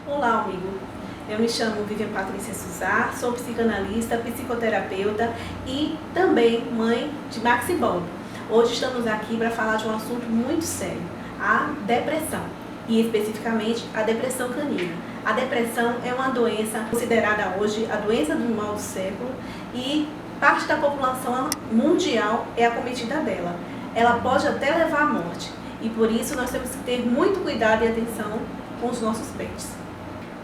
Olá, amigo. Eu me chamo Vivian Patrícia Suzar, sou psicanalista, psicoterapeuta e também mãe de Max e Bob. Hoje estamos aqui para falar de um assunto muito sério, a depressão, e especificamente a depressão canina. A depressão é uma doença considerada hoje a doença do mal do século e parte da população mundial é acometida dela. Ela pode até levar à morte e por isso nós temos que ter muito cuidado e atenção com os nossos pets.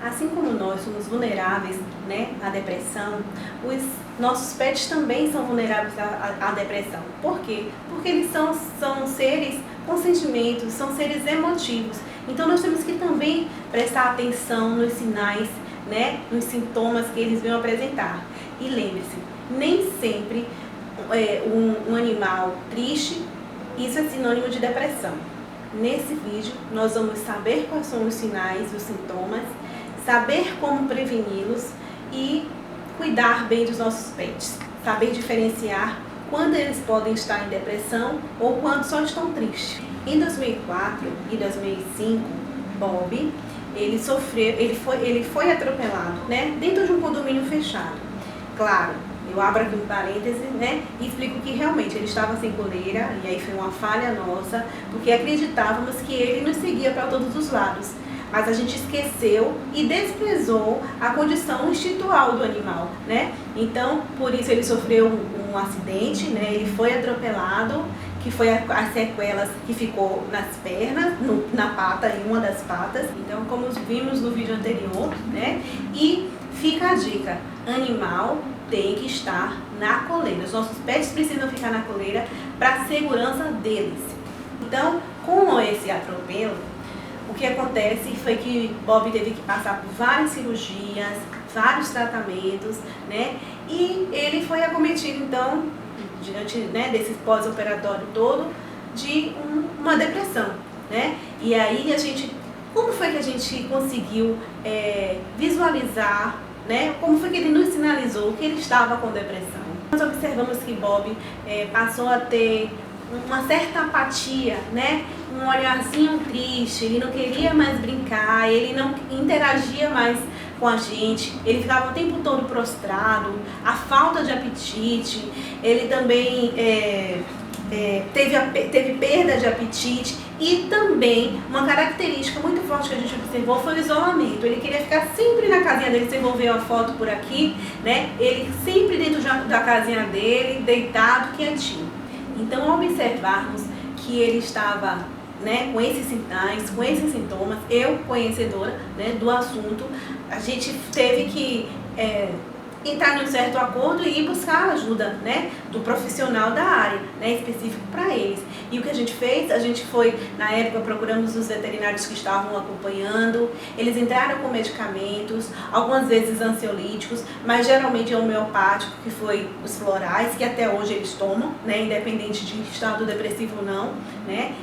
Assim como nós somos vulneráveis, à depressão, os nossos pets também são vulneráveis à depressão. Por quê? Porque eles são seres com sentimentos, são seres emotivos. Então nós temos que também prestar atenção nos sinais, nos sintomas que eles vão apresentar. E lembre-se, nem sempre um animal triste, isso é sinônimo de depressão. Nesse vídeo nós vamos saber quais são os sinais, os sintomas, saber como preveni-los e cuidar bem dos nossos pets. Saber diferenciar quando eles podem estar em depressão ou quando só estão tristes. Em 2004 e 2005, Bob, ele foi atropelado, dentro de um condomínio fechado. Claro, eu abro aqui um parêntese, e explico que realmente ele estava sem coleira, e aí foi uma falha nossa, porque acreditávamos que ele nos seguia para todos os lados. Mas a gente esqueceu e desprezou a condição instintual do animal, Então, por isso ele sofreu um acidente, ele foi atropelado, que foi as sequelas que ficou nas pernas, na pata, em uma das patas. Então, como vimos no vídeo anterior, E fica a dica, animal tem que estar na coleira. Os nossos pets precisam ficar na coleira para a segurança deles. Então, com esse atropelo, o que acontece foi que Bob teve que passar por várias cirurgias, vários tratamentos, E ele foi acometido, então, diante desse pós-operatório todo, de uma depressão, E aí como foi que a gente conseguiu visualizar, como foi que ele nos sinalizou que ele estava com depressão? Nós observamos que Bob passou a ter uma certa apatia, um olharzinho triste, ele não queria mais brincar, ele não interagia mais com a gente, ele ficava o tempo todo prostrado, a falta de apetite, ele também teve perda de apetite e também uma característica muito forte que a gente observou foi o isolamento. Ele queria ficar sempre na casinha dele, você vai ver a foto por aqui, ele sempre dentro da casinha dele, deitado, quietinho. Então, ao observarmos que ele estava com esses sinais, com esses sintomas, eu, conhecedora do assunto, a gente teve que entrar em um certo acordo e ir buscar a ajuda do profissional da área, específico para eles. E o que a gente fez? A gente foi, na época, procuramos os veterinários que estavam acompanhando, eles entraram com medicamentos, algumas vezes ansiolíticos, mas geralmente é homeopático, que foi os florais, que até hoje eles tomam, independente de estado depressivo ou não,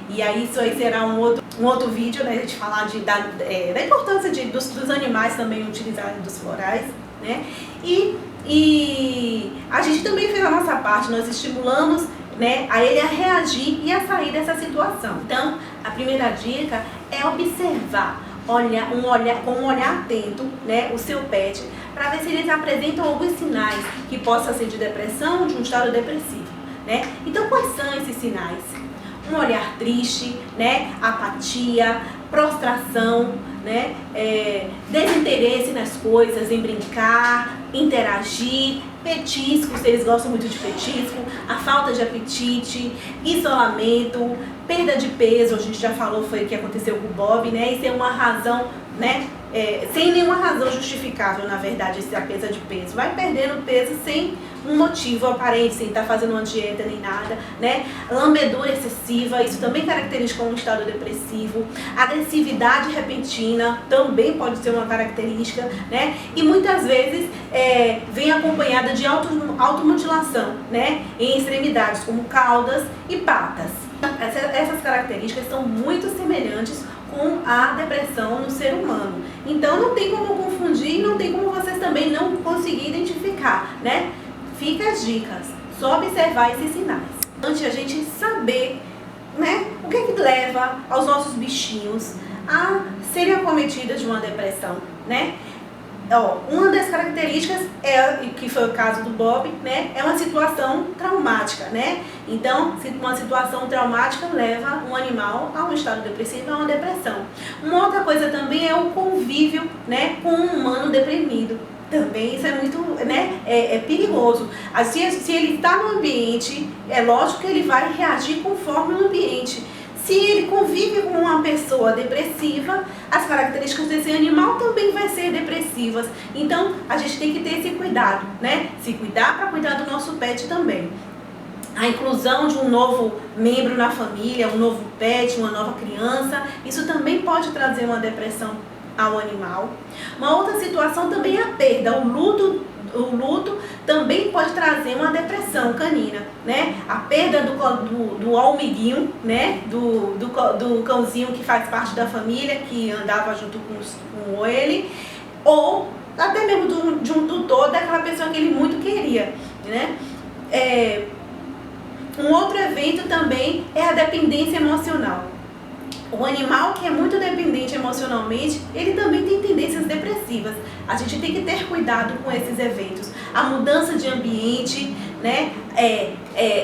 E aí isso aí será um outro vídeo, a gente falar da importância dos animais também utilizarem dos florais, E a gente também fez a nossa parte, nós estimulamos a ele a reagir e a sair dessa situação. Então, a primeira dica é observar, com um olhar atento, o seu pet, para ver se eles apresentam alguns sinais que possam ser de depressão ou de um estado depressivo, Então, quais são esses sinais? Um olhar triste, apatia, prostração, desinteresse nas coisas, em brincar, interagir, petiscos, eles gostam muito de petisco, a falta de apetite, isolamento, perda de peso, a gente já falou, foi o que aconteceu com o Bob, Isso é uma razão, sem nenhuma razão justificável, na verdade, essa perda de peso. Vai perdendo peso sem um motivo aparente, sem estar fazendo uma dieta nem nada, Lambedura excessiva, isso também caracteriza um estado depressivo. Agressividade repentina também pode ser uma característica, E muitas vezes vem acompanhada de automutilação, Em extremidades, como caudas e patas. Essas características são muito semelhantes com a depressão no ser humano. Então não tem como confundir, não tem como vocês também não conseguir identificar, Fica as dicas, só observar esses sinais. Antes a gente saber, o que leva aos nossos bichinhos a serem acometidas de uma depressão, né? Uma das características que foi o caso do Bob, né? É uma situação traumática, né? Então, uma situação traumática leva um animal a um estado depressivo, a uma depressão. Uma outra coisa também é o convívio, né, com um humano deprimido. Também isso é muito, né, é perigoso. Assim, se ele está no ambiente, é lógico que ele vai reagir conforme o ambiente. Se ele convive com uma pessoa depressiva, as características desse animal também vão ser depressivas. Então, a gente tem que ter esse cuidado, né? Se cuidar para cuidar do nosso pet também. A inclusão de um novo membro na família, um novo pet, uma nova criança, isso também pode trazer uma depressão ao animal. Uma outra situação também é a perda, o luto também pode trazer uma depressão canina, né? A perda do amiguinho, né? Do cãozinho que faz parte da família, que andava junto com ele, ou até mesmo de um tutor, daquela pessoa que ele muito queria, né? Um outro evento também é a dependência emocional. O animal que é muito dependente emocionalmente, ele também tem tendências depressivas. A gente tem que ter cuidado com esses eventos. A mudança de ambiente, né,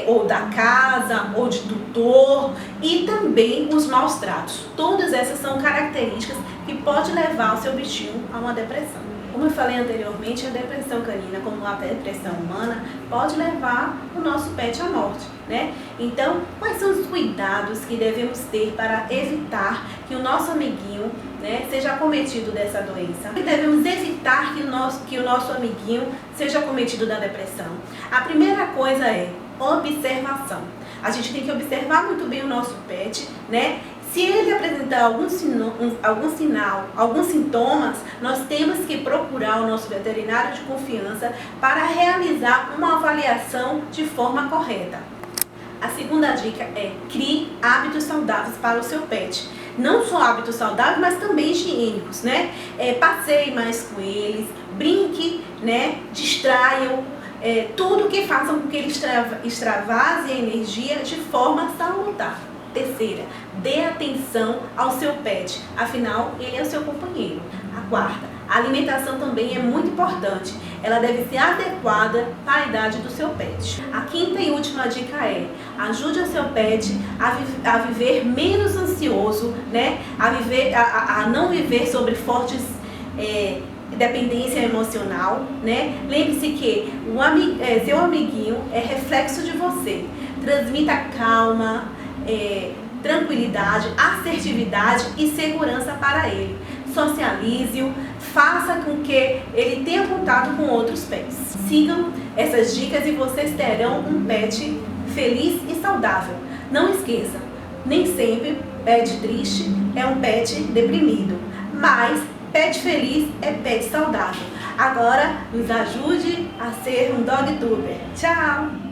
ou da casa, ou de tutor, e também os maus tratos. Todas essas são características que podem levar o seu bichinho a uma depressão. Como eu falei anteriormente, a depressão canina, como a depressão humana, pode levar o nosso pet à morte, né? Então, quais são os cuidados que devemos ter para evitar que o nosso amiguinho, né, seja acometido dessa doença? Devemos evitar que o nosso amiguinho seja acometido da depressão. A primeira coisa é observação. A gente tem que observar muito bem o nosso pet, né? Se ele apresentar algum sinal, alguns sintomas, nós temos que procurar o nosso veterinário de confiança para realizar uma avaliação de forma correta. A segunda dica é: crie hábitos saudáveis para o seu pet. Não só hábitos saudáveis, mas também higiênicos, né? Passeie mais com eles, brinque, né? Distraiam. Tudo que faça com que ele extravase a energia de forma salutar. Terceira, dê atenção ao seu pet, afinal, ele é o seu companheiro. A quarta, a alimentação também é muito importante. Ela deve ser adequada para a idade do seu pet. A quinta e última dica é: ajude o seu pet a viver menos ansioso, né? A não viver sobre fortes dependência emocional, né? Lembre-se que seu amiguinho é reflexo de você. Transmita calma, tranquilidade, assertividade e segurança para ele. Socialize-o, faça com que ele tenha contato com outros pets. Sigam essas dicas e vocês terão um pet feliz e saudável. Não esqueça, nem sempre pet triste é um pet deprimido, mas pet feliz é pet saudável. Agora, nos ajude a ser um dog tuber. Tchau!